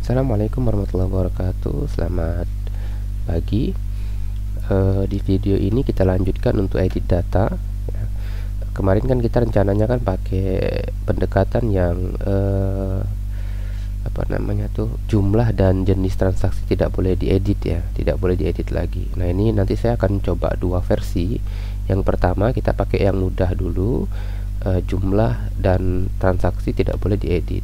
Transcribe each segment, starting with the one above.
Assalamualaikum warahmatullahi wabarakatuh. Selamat pagi. Di video ini kita lanjutkan untuk edit data ya. Kemarin kan kita rencananya kan pakai pendekatan yang jumlah dan jenis transaksi tidak boleh diedit ya, tidak boleh diedit lagi. Nah, ini nanti saya akan coba dua versi. Yang pertama kita pakai yang mudah dulu, jumlah dan transaksi tidak boleh diedit.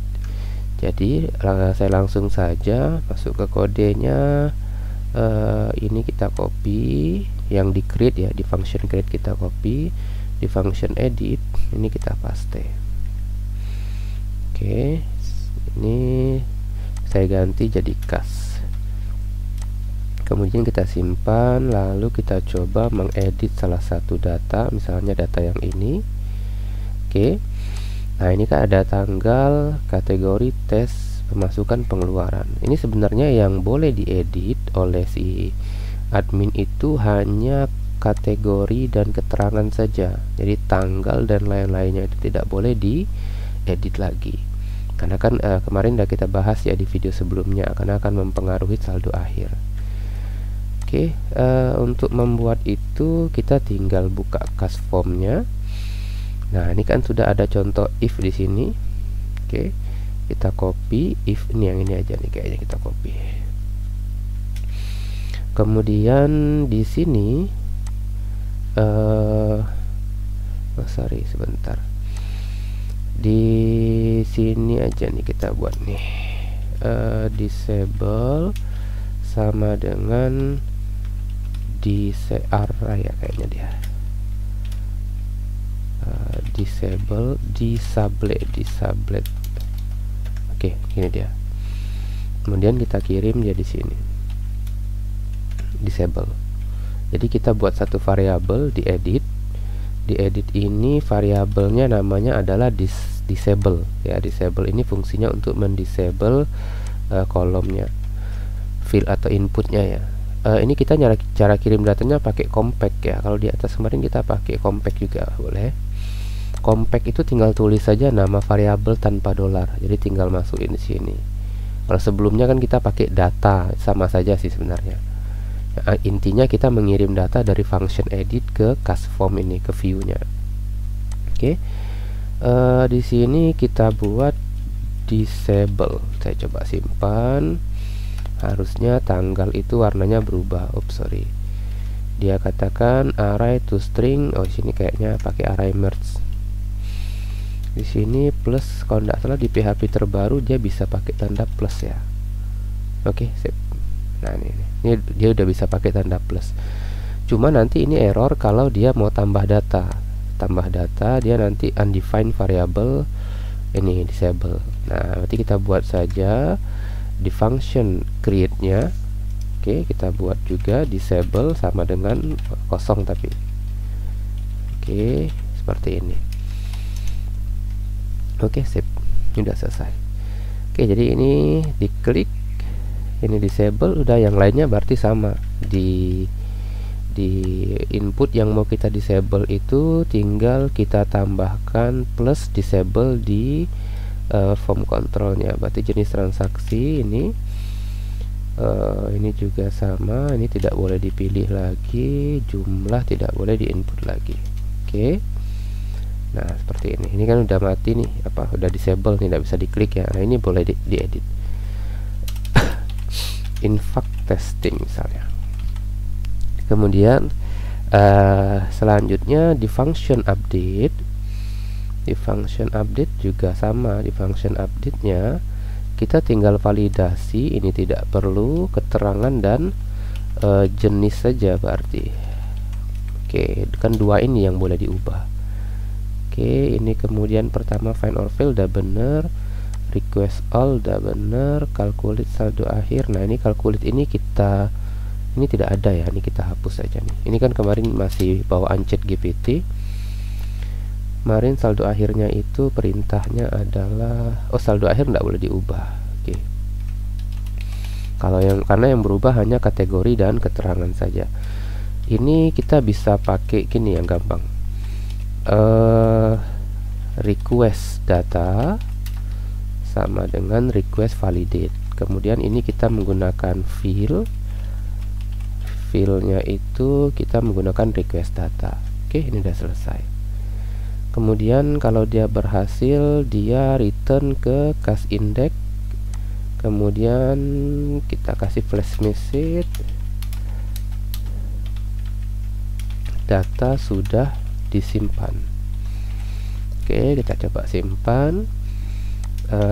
Jadi saya langsung saja masuk ke kodenya. Ini kita copy yang di create ya, di function create kita copy, di function edit ini kita paste. Oke, ini saya ganti jadi kas. Kemudian kita simpan, lalu kita coba mengedit salah satu data, misalnya data yang ini. Oke. Nah, ini kan ada tanggal, kategori, tes, pemasukan, pengeluaran. Ini sebenarnya yang boleh diedit oleh si admin itu hanya kategori dan keterangan saja. Jadi tanggal dan lain-lainnya itu tidak boleh diedit lagi. Karena kan kemarin udah kita bahas ya di video sebelumnya, karena akan mempengaruhi saldo akhir. Oke, untuk membuat itu kita tinggal buka kas formnya. Nah, ini kan sudah ada contoh if di sini. Oke, kita copy if ini, yang ini aja nih kayaknya kita copy. Kemudian di sini sorry sebentar. Di sini aja nih kita buat nih disable sama dengan disable ya kayaknya dia. Disable. Oke, ini dia. Kemudian kita kirim dia di sini. Disable. Jadi kita buat satu variabel di edit. Di edit ini variabelnya namanya adalah disable ya. Disable ini fungsinya untuk mendisable kolomnya, field atau inputnya ya. Ini kita cara kirim datanya pakai compact ya. Kalau di atas kemarin kita pakai compact juga boleh. Compact itu tinggal tulis saja nama variabel tanpa dolar, jadi tinggal masukin di sini. Kalau sebelumnya kan kita pakai data, sama saja sih sebenarnya. Intinya kita mengirim data dari function edit ke kas form ini, ke view-nya. Oke, di sini kita buat disable. Saya coba simpan. Harusnya tanggal itu warnanya berubah. Sorry. Dia katakan array to string. Oh, sini kayaknya pakai array merge. Di sini plus, kalau tidak salah di PHP terbaru dia bisa pakai tanda plus ya. Oke, sip. Nah, ini dia udah bisa pakai tanda plus. Cuma nanti ini error kalau dia mau tambah data. Tambah data dia nanti undefined variable ini disable. Nah, berarti kita buat saja di function create-nya. Oke, kita buat juga disable sama dengan kosong tapi. Oke, seperti ini. Oke, sip. Sudah selesai. Oke, jadi ini diklik, ini disable, udah yang lainnya berarti sama. Di input yang mau kita disable itu tinggal kita tambahkan plus disable di form controlnya. Berarti jenis transaksi ini juga sama, ini tidak boleh dipilih lagi, jumlah tidak boleh diinput lagi. Oke. Nah, seperti ini. Ini kan udah mati nih, udah disable, tidak bisa diklik ya. Nah, ini boleh diedit. Infact testing misalnya. Kemudian selanjutnya di function update. Di function update juga sama. Di function update-nya kita tinggal validasi, ini tidak perlu keterangan dan jenis saja berarti. Oke, kan dua ini yang boleh diubah. Oke, ini kemudian pertama find or fail udah bener, request all udah bener, calculate saldo akhir. Nah, ini calculate ini tidak ada ya, ini kita hapus saja nih. Ini kan kemarin masih bawaan ChatGPT. Kemarin saldo akhirnya itu perintahnya adalah saldo akhir tidak boleh diubah. Oke. Karena yang berubah hanya kategori dan keterangan saja. Ini kita bisa pakai gini yang gampang. Request data sama dengan request validate. kemudian ini kita menggunakan filenya itu kita menggunakan request data. Oke, ini udah selesai. Kemudian kalau dia berhasil, dia return ke cache index, kemudian kita kasih flash message data sudah disimpan. Oke, kita coba simpan.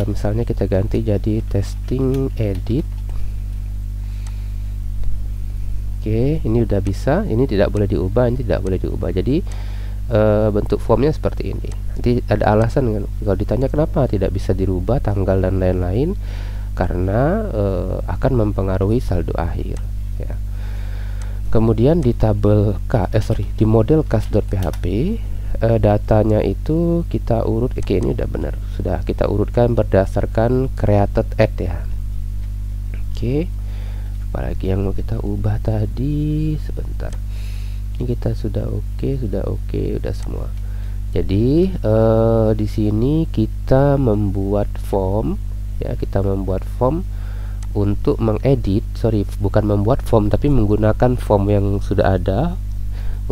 Misalnya kita ganti jadi testing edit. Oke, ini udah bisa. Ini tidak boleh diubah, ini tidak boleh diubah. Jadi bentuk formnya seperti ini. Nanti ada alasan kan, kalau ditanya kenapa tidak bisa dirubah tanggal dan lain-lain, karena akan mempengaruhi saldo akhir ya. Kemudian di tabel di model cache.php, datanya itu kita urut. Oke, ini udah benar, sudah kita urutkan berdasarkan created at ya. Oke, apalagi yang mau kita ubah tadi, sebentar. Ini kita sudah oke, udah semua. Jadi di sini kita membuat form ya, kita membuat form untuk mengedit, bukan membuat form tapi menggunakan form yang sudah ada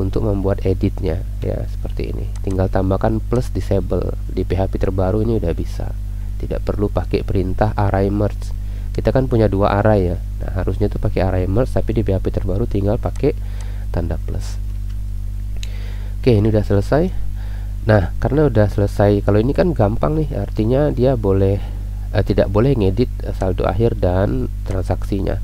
untuk membuat editnya ya, seperti ini. Tinggal tambahkan plus disable. Di PHP terbaru ini udah bisa, tidak perlu pakai perintah array merge. Kita kan punya dua array ya, nah harusnya tuh pakai array merge, tapi di PHP terbaru tinggal pakai tanda plus. Oke, ini udah selesai. Nah, karena udah selesai, kalau ini kan gampang nih, artinya dia tidak boleh ngedit saldo akhir dan transaksinya.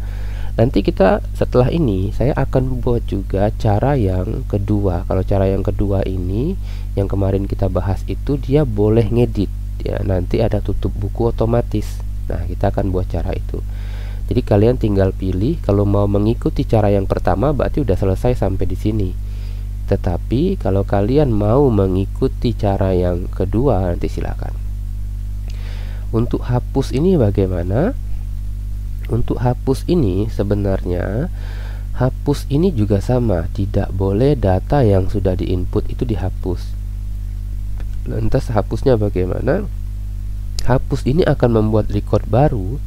Nanti kita setelah ini saya akan buat juga cara yang kedua. Kalau cara yang kedua ini yang kemarin kita bahas itu dia boleh ngedit ya, nanti ada tutup buku otomatis. Nah, kita akan buat cara itu. Jadi kalian tinggal pilih, kalau mau mengikuti cara yang pertama berarti udah selesai sampai di sini. Tetapi kalau kalian mau mengikuti cara yang kedua, nanti silakan. Untuk hapus ini bagaimana? Untuk hapus ini sebenarnya hapus ini juga sama, tidak boleh data yang sudah diinput itu dihapus. Lantas hapusnya bagaimana? Hapus ini akan membuat record baru.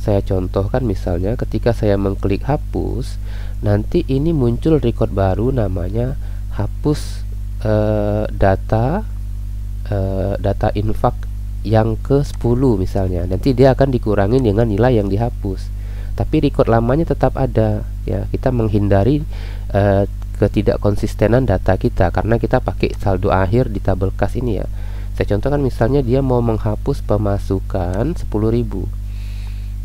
Saya contohkan misalnya ketika saya mengklik hapus, nanti ini muncul record baru namanya hapus data infak yang ke-10 misalnya. Nanti dia akan dikurangi dengan nilai yang dihapus, tapi record lamanya tetap ada ya. Kita menghindari ketidakkonsistenan data kita karena kita pakai saldo akhir di tabel cache ini ya. Saya contohkan misalnya dia mau menghapus pemasukan 10.000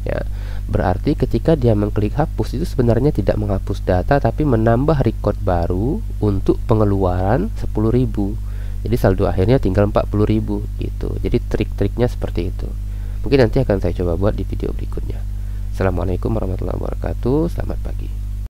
ya. Berarti ketika dia mengklik hapus itu sebenarnya tidak menghapus data tapi menambah record baru untuk pengeluaran 10.000. Jadi saldo akhirnya tinggal 40.000 gitu. Jadi trik-triknya seperti itu. Mungkin nanti akan saya coba buat di video berikutnya. Assalamualaikum warahmatullahi wabarakatuh. Selamat pagi.